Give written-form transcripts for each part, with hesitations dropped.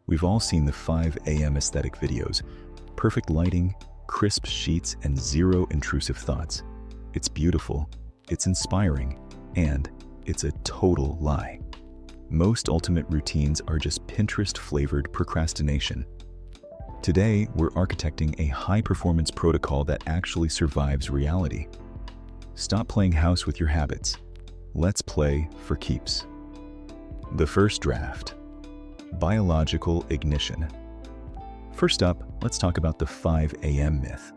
We've all seen the 5 a.m. aesthetic videos. Perfect lighting, crisp sheets, and zero intrusive thoughts. It's beautiful, it's inspiring, and it's a total lie. Most ultimate routines are just Pinterest-flavored procrastination. Today, we're architecting a high-performance protocol that actually survives reality. Stop playing house with your habits. Let's play for keeps. The first draft. Biological ignition. First up, let's talk about the 5 a.m. myth.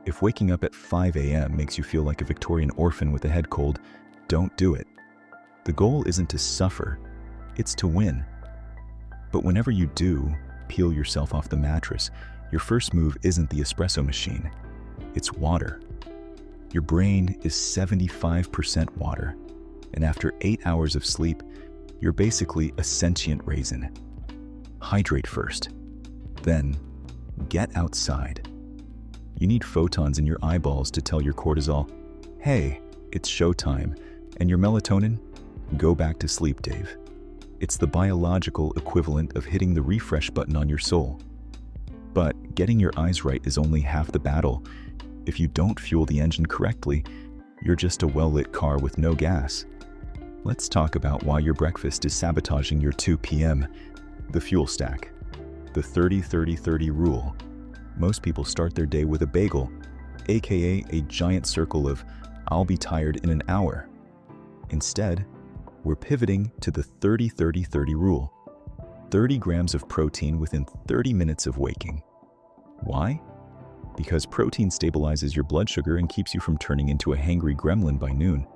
If waking up at 5 a.m. makes you feel like a Victorian orphan with a head cold, don't do it. The goal isn't to suffer, it's to win. But whenever you do peel yourself off the mattress, your first move isn't the espresso machine, it's water. Your brain is 75% water, and after 8 hours of sleep, you're basically a sentient raisin. Hydrate first, then get outside. You need photons in your eyeballs to tell your cortisol, hey, it's showtime, and your melatonin, go back to sleep, Dave. It's the biological equivalent of hitting the refresh button on your soul. But getting your eyes right is only half the battle. If you don't fuel the engine correctly, you're just a well-lit car with no gas. Let's talk about why your breakfast is sabotaging your 2 p.m. The fuel stack. The 30-30-30 rule. Most people start their day with a bagel, aka a giant circle of, I'll be tired in an hour. Instead, we're pivoting to the 30-30-30 rule. 30 grams of protein within 30 minutes of waking. Why? Because protein stabilizes your blood sugar and keeps you from turning into a hangry gremlin by noon.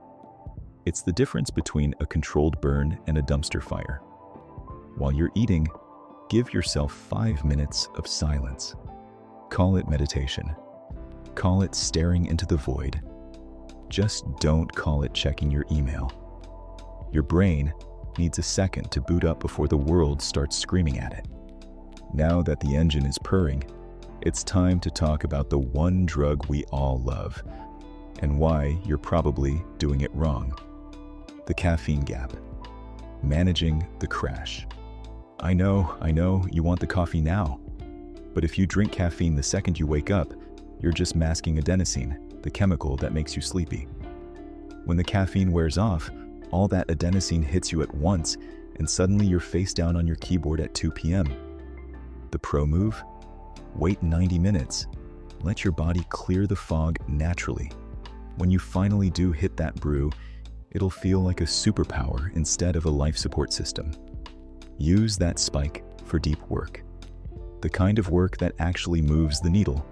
It's the difference between a controlled burn and a dumpster fire. While you're eating, give yourself 5 minutes of silence. Call it meditation. Call it staring into the void. Just don't call it checking your email. Your brain needs a second to boot up before the world starts screaming at it. Now that the engine is purring, it's time to talk about the one drug we all love, and why you're probably doing it wrong. The caffeine gap. Managing the crash. I know, you want the coffee now. But if you drink caffeine the second you wake up, you're just masking adenosine, the chemical that makes you sleepy. When the caffeine wears off, all that adenosine hits you at once, and suddenly you're face down on your keyboard at 2 p.m. The pro move? Wait 90 minutes. Let your body clear the fog naturally. When you finally do hit that brew, it'll feel like a superpower instead of a life support system. Use that spike for deep work. The kind of work that actually moves the needle,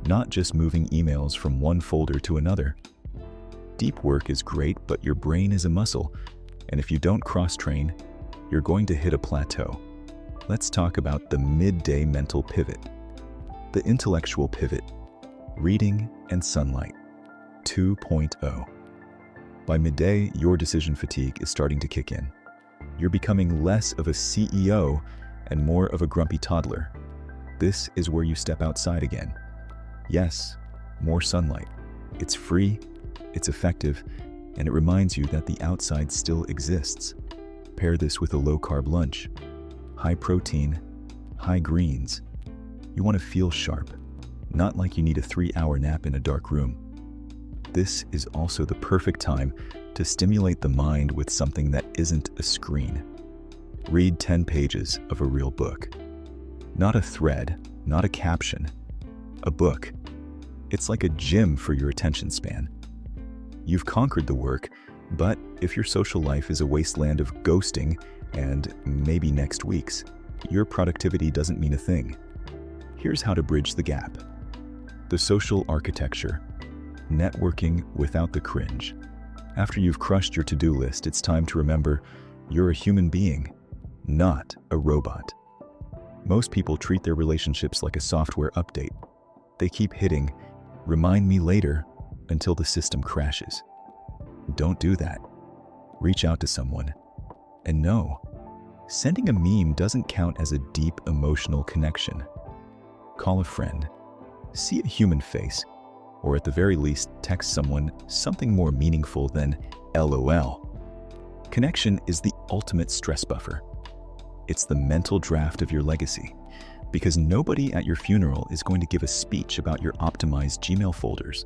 not just moving emails from one folder to another. Deep work is great, but your brain is a muscle, and if you don't cross-train, you're going to hit a plateau. Let's talk about the midday mental pivot. The intellectual pivot. Reading and sunlight. 2.0. By midday, your decision fatigue is starting to kick in. You're becoming less of a CEO and more of a grumpy toddler. This is where you step outside again. Yes, more sunlight. It's free, it's effective, and it reminds you that the outside still exists. Pair this with a low-carb lunch. High protein, high greens. You want to feel sharp, not like you need a 3-hour nap in a dark room. This is also the perfect time to stimulate the mind with something that isn't a screen. Read 10 pages of a real book. Not a thread, not a caption. A book. It's like a gym for your attention span. You've conquered the work, but if your social life is a wasteland of ghosting and maybe next week's, your productivity doesn't mean a thing. Here's how to bridge the gap. The social architecture. Networking without the cringe. After you've crushed your to-do list, it's time to remember you're a human being, not a robot. Most people treat their relationships like a software update. They keep hitting, remind me later, until the system crashes. Don't do that. Reach out to someone. And no, sending a meme doesn't count as a deep emotional connection. Call a friend. See a human face. Or at the very least, text someone something more meaningful than LOL. Connection is the ultimate stress buffer. It's the mental draft of your legacy. Because nobody at your funeral is going to give a speech about your optimized Gmail folders.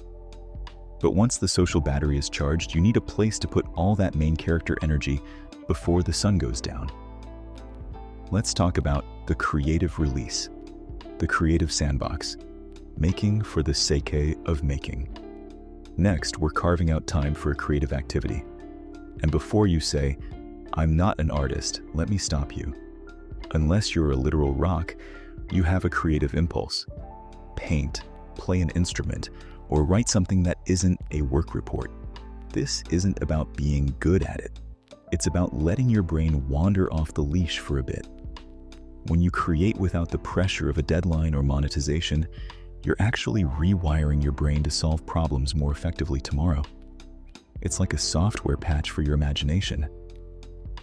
But once the social battery is charged, you need a place to put all that main character energy before the sun goes down. Let's talk about the creative release, the creative sandbox, making for the sake of making. Next, we're carving out time for a creative activity. And before you say, "I'm not an artist," let me stop you. Unless you're a literal rock, you have a creative impulse. Paint, play an instrument, or write something that isn't a work report. This isn't about being good at it. It's about letting your brain wander off the leash for a bit. When you create without the pressure of a deadline or monetization, you're actually rewiring your brain to solve problems more effectively tomorrow. It's like a software patch for your imagination.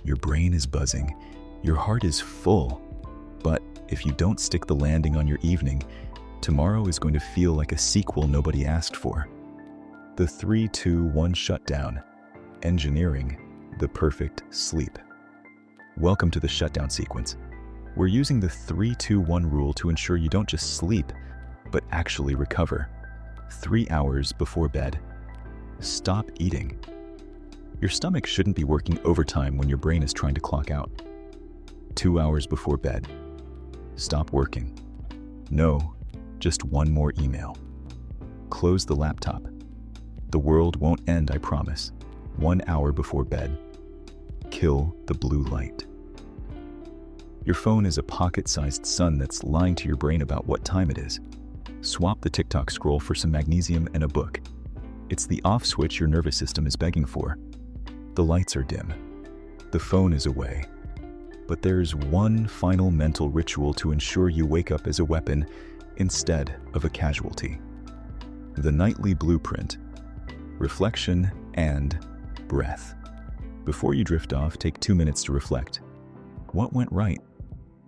Your brain is buzzing, your heart is full, but if you don't stick the landing on your evening, tomorrow is going to feel like a sequel nobody asked for. The 3-2-1 shutdown, engineering the perfect sleep. Welcome to the shutdown sequence. We're using the 3-2-1 rule to ensure you don't just sleep, but actually recover. 3 hours before bed. Stop eating. Your stomach shouldn't be working overtime when your brain is trying to clock out. 2 hours before bed. Stop working. No, just one more email. Close the laptop. The world won't end, I promise. 1 hour before bed. Kill the blue light. Your phone is a pocket-sized sun that's lying to your brain about what time it is. Swap the TikTok scroll for some magnesium and a book. It's the off switch your nervous system is begging for. The lights are dim. The phone is away. But there's one final mental ritual to ensure you wake up as a weapon instead of a casualty. The nightly blueprint, reflection and breath. Before you drift off, take 2 minutes to reflect. What went right?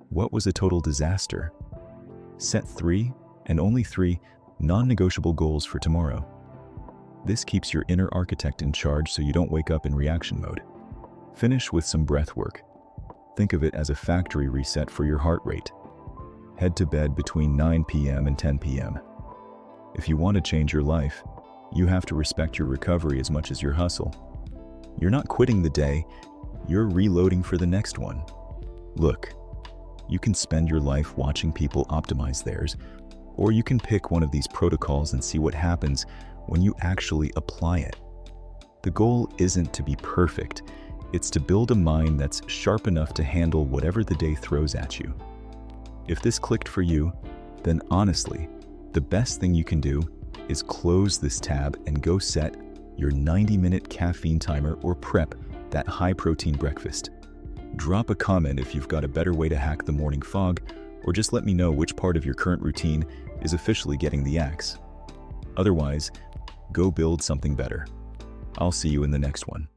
What was a total disaster? Set 3, and only 3, non-negotiable goals for tomorrow. This keeps your inner architect in charge so you don't wake up in reaction mode. Finish with some breath work. Think of it as a factory reset for your heart rate. Head to bed between 9 p.m. and 10 p.m. If you want to change your life, you have to respect your recovery as much as your hustle. You're not quitting the day, you're reloading for the next one. Look, you can spend your life watching people optimize theirs, or you can pick one of these protocols and see what happens when you actually apply it. The goal isn't to be perfect, it's to build a mind that's sharp enough to handle whatever the day throws at you. If this clicked for you, then honestly, the best thing you can do is close this tab and go set your 90-minute caffeine timer or prep that high-protein breakfast. Drop a comment if you've got a better way to hack the morning fog, or just let me know which part of your current routine is officially getting the axe. Otherwise, go build something better. I'll see you in the next one.